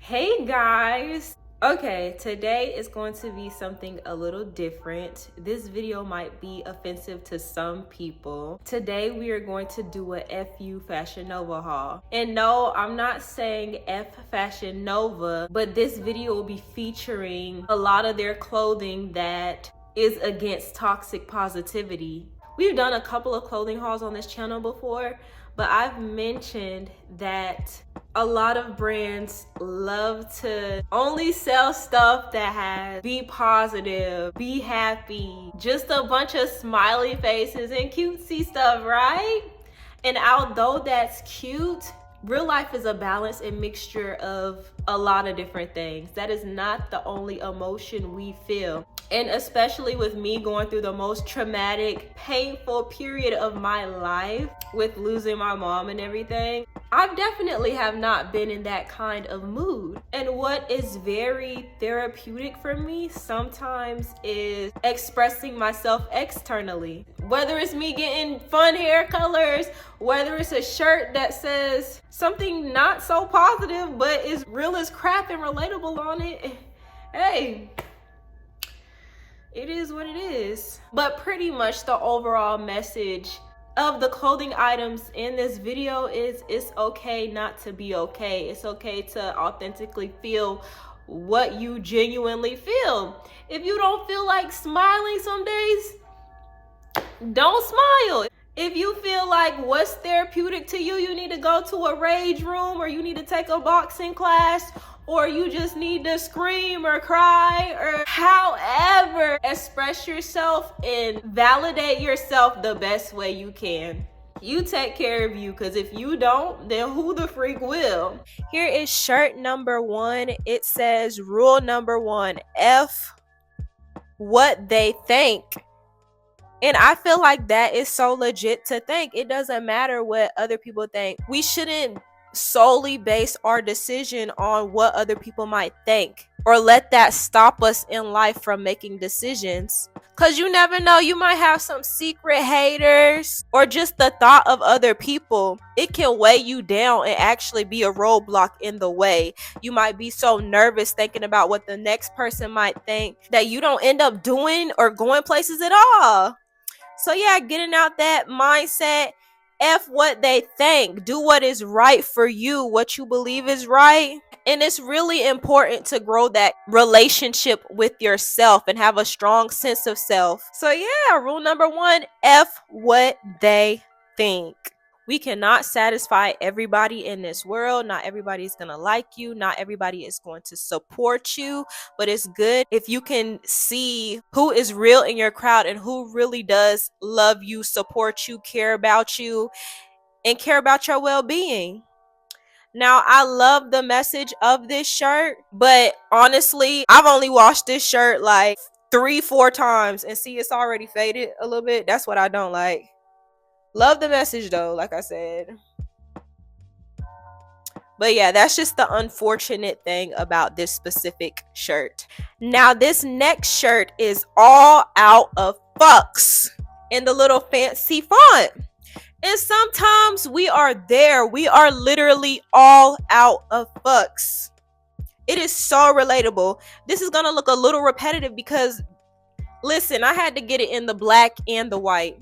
Hey guys! Okay, today is going to be something a little different. This video might be offensive to some people. Today we are going to do a FU Fashion Nova haul. And no, I'm not saying F Fashion Nova, but this video will be featuring a lot of their clothing that is against toxic positivity. We've done a couple of clothing hauls on this channel before, but I've mentioned that a lot of brands love to only sell stuff that has be positive, be happy, just a bunch of smiley faces and cutesy stuff, right? And although that's cute, real life is a balance and mixture of a lot of different things. That is not the only emotion we feel. And especially with me going through the most traumatic, painful period of my life with losing my mom and everything, I definitely have not been in that kind of mood. And what is very therapeutic for me sometimes is expressing myself externally. Whether it's me getting fun hair colors, whether it's a shirt that says something not so positive but is real as crap and relatable on it, hey, it is what it is. But pretty much the overall message of the clothing items in this video is it's okay not to be okay. It's okay to authentically feel what you genuinely feel. If you don't feel like smiling some days, don't smile. If you feel like what's therapeutic to you, you need to go to a rage room, or you need to take a boxing class, or you just need to scream or cry, or however, express yourself and validate yourself the best way you can. You take care of you, because if you don't, then who the freak will? Here is shirt number 1. It says rule number 1, F what they think. And I feel like that is so legit to think. It doesn't matter what other people think. We shouldn't solely base our decision on what other people might think, or let that stop us in life from making decisions. Because you never know, you might have some secret haters, or just the thought of other people. It can weigh you down and actually be a roadblock in the way. You might be so nervous thinking about what the next person might think that you don't end up doing or going places at all. So yeah, getting out that mindset, F what they think. Do what is right for you, what you believe is right. And it's really important to grow that relationship with yourself and have a strong sense of self. So yeah, rule number 1, F what they think. We cannot satisfy everybody in this world. Not everybody is going to like you. Not everybody is going to support you. But it's good if you can see who is real in your crowd and who really does love you, support you, care about you, and care about your well-being. Now, I love the message of this shirt, but honestly, I've only washed this shirt like 3-4 times, and see, it's already faded a little bit. That's what I don't like. Love the message though, like I said. But yeah, that's just the unfortunate thing about this specific shirt. Now, this next shirt is all out of fucks in the little fancy font. And sometimes we are there. We are literally all out of fucks. It is so relatable. This is gonna look a little repetitive because, listen, I had to get it in the black and the white.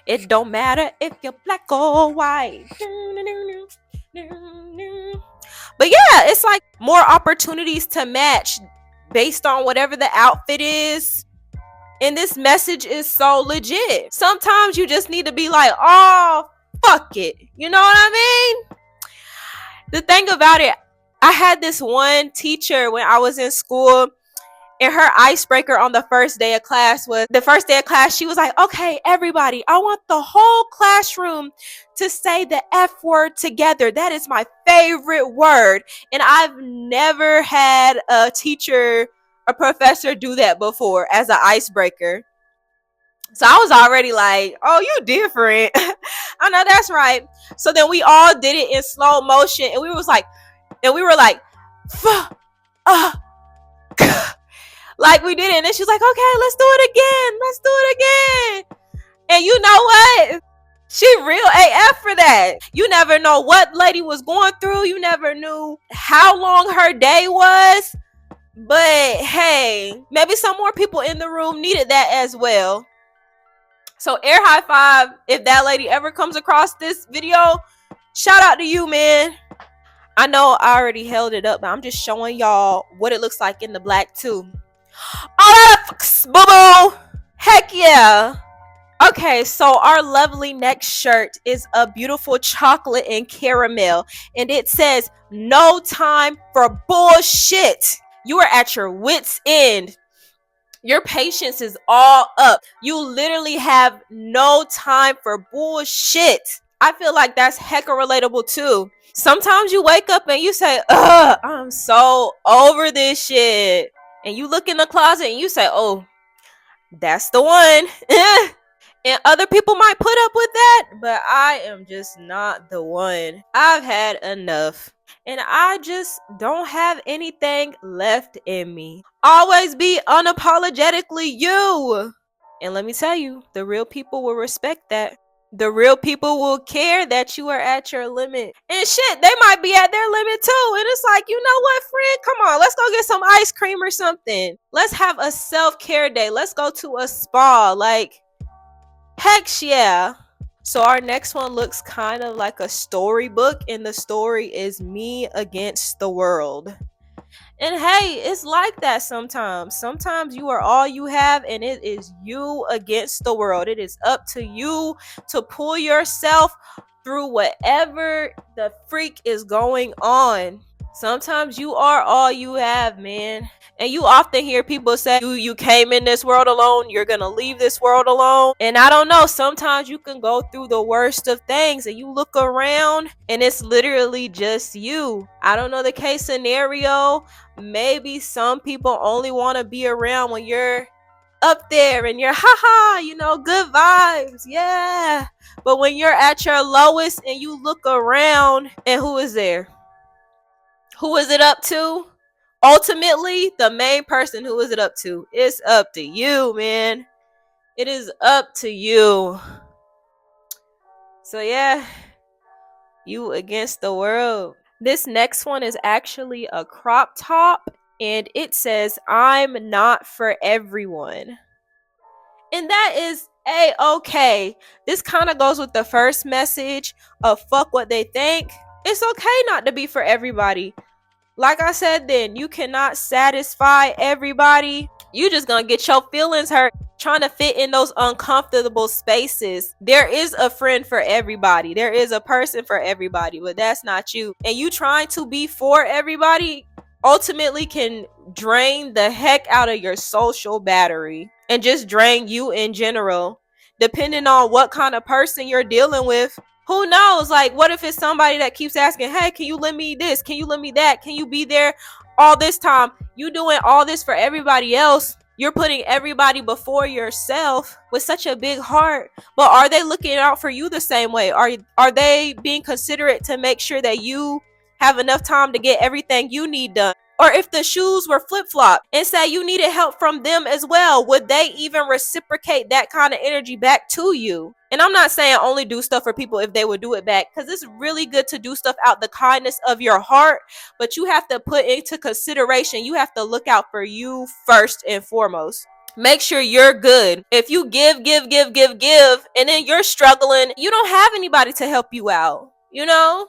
It don't matter if you're black or white. But yeah, it's like more opportunities to match based on whatever the outfit is. And this message is so legit. Sometimes you just need to be like, oh, fuck it. You know what I mean? The thing about it, I had this one teacher when I was in school, and her icebreaker on the first day of class was, she was like, okay, everybody, I want the whole classroom to say the F word together. That is my favorite word. And I've never had a professor do that before as an icebreaker. So I was already like, oh, you different. I know that's right. So then we all did it in slow motion, and we were like, like we did it, and then she's like, okay, let's do it again. And you know what? She real AF for that. You never know what lady was going through. You never knew how long her day was. But hey, maybe some more people in the room needed that as well. So air high five if that lady ever comes across this video. Shout out to you, man. I know I already held it up, but I'm just showing y'all what it looks like in the black too. Oh, boo boo. Heck yeah. Okay, so our lovely next shirt is a beautiful chocolate and caramel, and it says no time for bullshit. You are at your wit's end. Your patience is all up. You literally have no time for bullshit. I feel like that's hecka relatable too. Sometimes you wake up and you say, ugh, I'm so over this shit. And you look in the closet and you say, oh, that's the one. And other people might put up with that, but I am just not the one. I've had enough. And I just don't have anything left in me. Always be unapologetically you. And let me tell you, the real people will respect that. The real people will care that you are at your limit. And shit, they might be at their limit too. And it's like, you know what, friend? Come on, let's go get some ice cream or something. Let's have a self-care day. Let's go to a spa. Like, heck yeah. So our next one looks kind of like a storybook, and the story is me against the world. And hey, it's like that sometimes. Sometimes you are all you have, and it is you against the world. It is up to you to pull yourself through whatever the freak is going on. Sometimes you are all you have, man. And you often hear people say, you came in this world alone, you're gonna leave this world alone. And I don't know, sometimes you can go through the worst of things and you look around and it's literally just you. I don't know the case scenario. Maybe some people only want to be around when you're up there and you're haha, you know, good vibes, yeah. But when you're at your lowest and you look around, and who is there? Who is it up to? Ultimately, the main person who is it up to? It's up to you, man. It is up to you. So yeah, you against the world. This next one is actually a crop top, and it says, I'm not for everyone. And that is a-okay. This kind of goes with the first message of fuck what they think. It's okay not to be for everybody. Like I said, then you cannot satisfy everybody. You just gonna get your feelings hurt trying to fit in those uncomfortable spaces. There is a friend for everybody. There is a person for everybody, but that's not you. And you trying to be for everybody ultimately can drain the heck out of your social battery and just drain you in general. Depending on what kind of person you're dealing with, who knows? Like, what if it's somebody that keeps asking, hey, can you lend me this? Can you lend me that? Can you be there all this time? You doing all this for everybody else. You're putting everybody before yourself with such a big heart. But are they looking out for you the same way? Are they being considerate to make sure that you have enough time to get everything you need done? Or if the shoes were flip-flop and say you needed help from them as well, would they even reciprocate that kind of energy back to you? And I'm not saying only do stuff for people if they would do it back, because it's really good to do stuff out the kindness of your heart, but you have to put into consideration, you have to look out for you first and foremost. Make sure you're good. If you give, and then you're struggling, you don't have anybody to help you out, you know?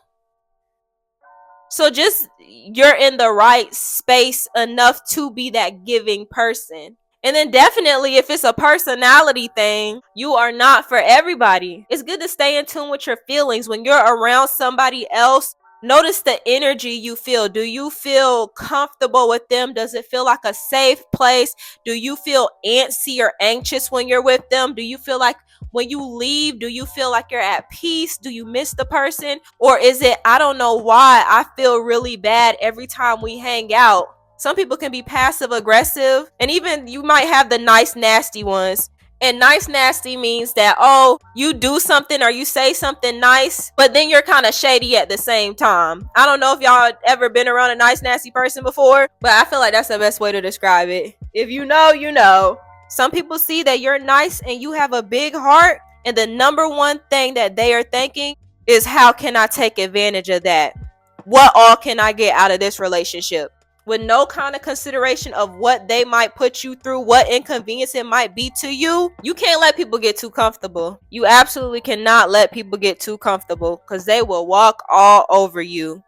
So just you're in the right space enough to be that giving person. And then definitely if it's a personality thing, you are not for everybody. It's good to stay in tune with your feelings. When you're around somebody else, notice the energy you feel. Do you feel comfortable with them? Does it feel like a safe place? Do you feel antsy or anxious when you're with them? Do you feel like when you leave, do you feel like you're at peace? Do you miss the person? Or is it, I don't know why, I feel really bad every time we hang out? Some people can be passive aggressive, and even you might have the nice nasty ones. And nice nasty means that, oh, you do something or you say something nice, but then you're kind of shady at the same time. I don't know if y'all ever been around a nice nasty person before, but I feel like that's the best way to describe it. If you know, you know. Some people see that you're nice and you have a big heart, And the number one thing that they are thinking is, how can I take advantage of that? What all can I get out of this relationship? With no kind of consideration of what they might put you through, what inconvenience it might be to you. You can't let people get too comfortable. You absolutely cannot let people get too comfortable, because they will walk all over you.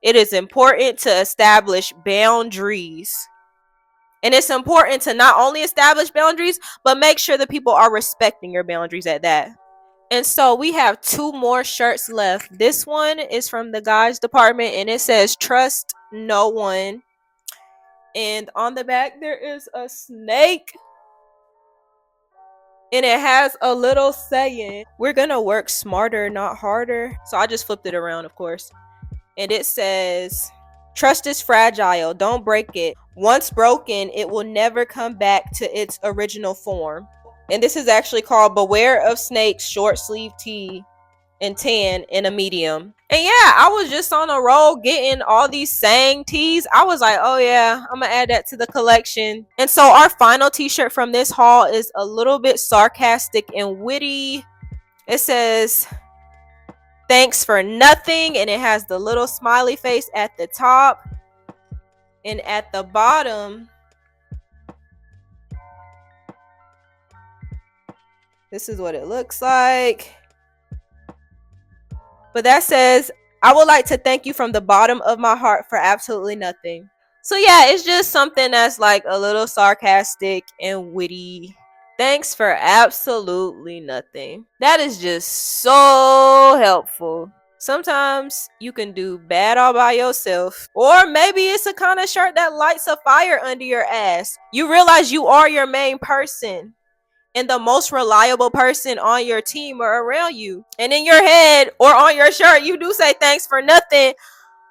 It is important to establish boundaries. And it's important to not only establish boundaries, but make sure that people are respecting your boundaries at that. And so we have two more shirts left. This one is from the guys department, and it says trust no one. And on the back there is a snake, and it has a little saying, we're gonna work smarter, not harder. So I just flipped it around, of course. And it says, trust is fragile, don't break it. Once broken, it will never come back to its original form. And this is actually called Beware of Snakes short sleeve tee and tan in a medium. And yeah, I was just on a roll getting all these sang tees. I was like, oh yeah, I'm gonna add that to the collection. And so our final t-shirt from this haul is a little bit sarcastic and witty. It says, thanks for nothing, and it has the little smiley face at the top. And at the bottom, this is what it looks like. But that says, I would like to thank you from the bottom of my heart for absolutely nothing. So yeah, it's just something that's like a little sarcastic and witty. Thanks for absolutely nothing. That is just so helpful. Sometimes you can do bad all by yourself. Or maybe it's a kind of shirt that lights a fire under your ass. You realize you are your main person and the most reliable person on your team or around you. And in your head or on your shirt, you do say thanks for nothing,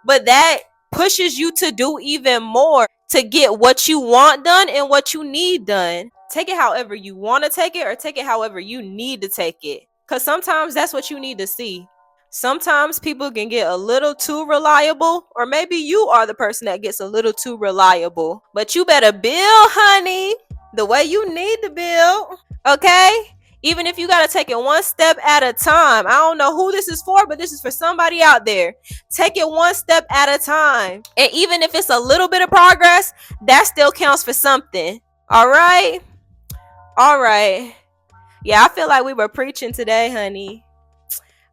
but that pushes you to do even more to get what you want done and what you need done. Take it however you want to take it, or take it however you need to take it. Because sometimes that's what you need to see. Sometimes people can get a little too reliable, or maybe you are the person that gets a little too reliable. But you better build, honey, the way you need to build. Okay? Even if you got to take it one step at a time. I don't know who this is for, but this is for somebody out there. Take it one step at a time. And even if it's a little bit of progress, that still counts for something. All right? All right. Yeah, I feel like we were preaching today, honey.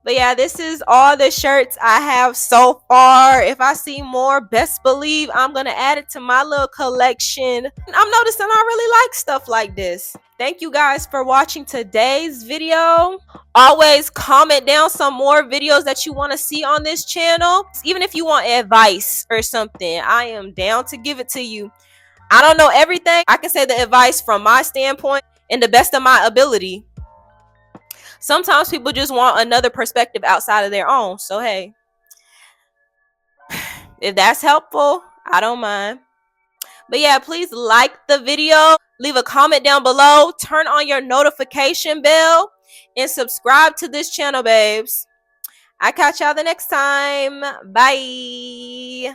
But yeah, this is all the shirts I have so far. If I see more, best believe I'm going to add it to my little collection. I'm noticing I really like stuff like this. Thank you guys for watching today's video. Always comment down some more videos that you want to see on this channel. Even if you want advice or something, I am down to give it to you. I don't know everything. I can say the advice from my standpoint and the best of my ability. Sometimes people just want another perspective outside of their own. So hey, if that's helpful, I don't mind. But yeah, please like the video, leave a comment down below, turn on your notification bell, and subscribe to this channel, babes. I catch y'all the next time. Bye.